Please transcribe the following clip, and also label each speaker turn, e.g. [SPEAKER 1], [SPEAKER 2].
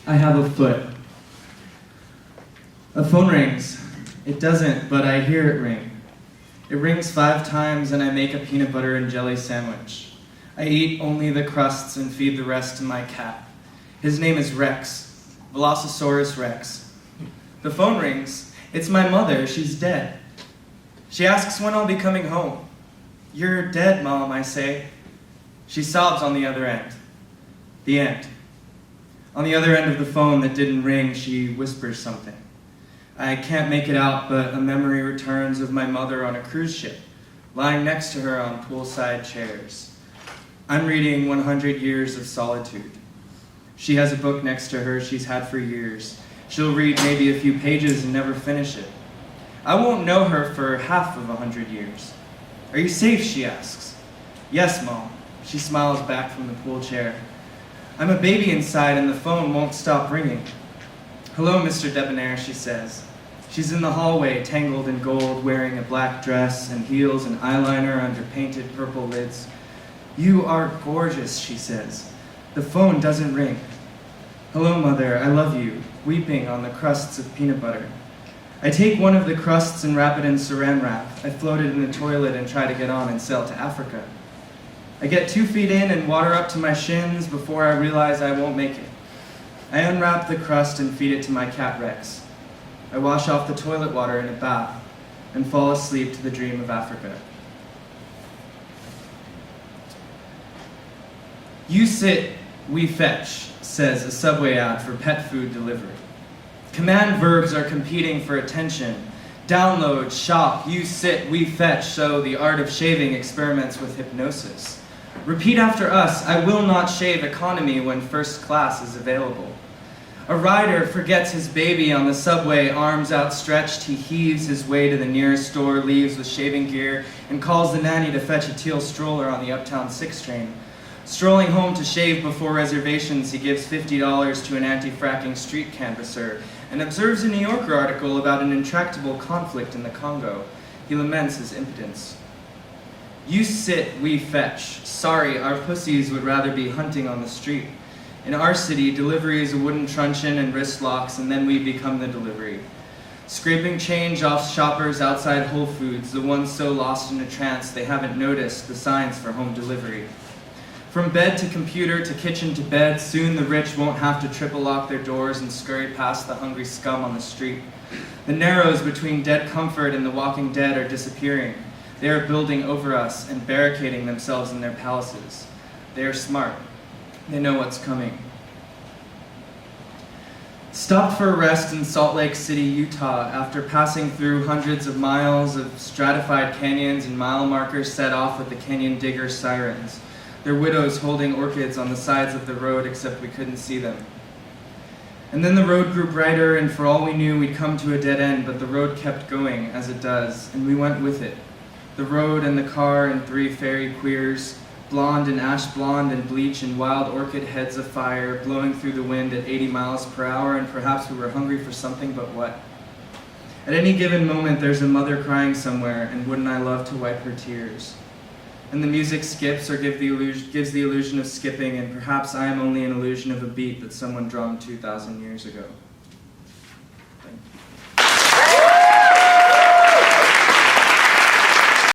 [SPEAKER 1] I have a foot. A phone rings. It doesn't, but I hear it ring. It rings 5 times and I make a peanut butter and jelly sandwich. I eat only the crusts and feed the rest to my cat. His name is Rex, Velocisaurus Rex. The phone rings. It's my mother. She's dead. She asks when I'll be coming home. You're dead, Mom, I say. She sobs on the other end. The end. On the other end of the phone that didn't ring, she whispers something. I can't make it out, but a memory returns of my mother on a cruise ship, lying next to her on poolside chairs. I'm reading 100 Years of Solitude. She has a book next to her she's had for years. She'll read maybe a few pages and never finish it. I won't know her for half of 100 years. Are you safe, she asks. Yes, Mom. She smiles back from the pool chair. I'm a baby inside and the phone won't stop ringing. Hello, Mr. Debonair, she says. She's in the hallway, tangled in gold, wearing a black dress and heels and eyeliner under painted purple lids. You are gorgeous, she says. The phone doesn't ring. Hello, Mother, I love you, weeping on the crusts of peanut butter. I take one of the crusts and wrap it in saran wrap. I float it in the toilet and try to get on and sail to Africa. I get 2 feet in and water up to my shins before I realize I won't make it. I unwrap the crust and feed it to my cat Rex. I wash off the toilet water in a bath and fall asleep to the dream of Africa. You sit, we fetch, says a Subway ad for pet food delivery. Command verbs are competing for attention. Download, shop, you sit, we fetch, so the art of shaving experiments with hypnosis. Repeat after us, I will not shave economy when first class is available. A rider forgets his baby on the subway, arms outstretched, he heaves his way to the nearest store, leaves with shaving gear, and calls the nanny to fetch a teal stroller on the Uptown 6 train. Strolling home to shave before reservations, he gives $50 to an anti-fracking street canvasser and observes a New Yorker article about an intractable conflict in the Congo. He laments his impotence. You sit, we fetch. Sorry, our pussies would rather be hunting on the street. In our city, delivery is a wooden truncheon and wrist locks, and then we become the delivery. Scraping change off shoppers outside Whole Foods, the ones so lost in a trance they haven't noticed the signs for home delivery. From bed to computer to kitchen to bed, soon the rich won't have to triple lock their doors and scurry past the hungry scum on the street. The narrows between dead comfort and the walking dead are disappearing. They are building over us and barricading themselves in their palaces. They are smart. They know what's coming. Stopped for a rest in Salt Lake City, Utah, after passing through hundreds of miles of stratified canyons and mile markers set off with the canyon digger sirens. Their widows holding orchids on the sides of the road, except we couldn't see them. And then the road grew brighter, and for all we knew, we'd come to a dead end, but the road kept going, as it does, and we went with it. The road and the car and 3 fairy queers, blonde and ash blonde and bleach and wild orchid heads afire, blowing through the wind at 80 miles per hour, and perhaps we were hungry for something, but what? At any given moment, there's a mother crying somewhere, and wouldn't I love to wipe her tears? And the music skips or gives the illusion of skipping, and perhaps I am only an illusion of a beat that someone drummed 2,000 years ago.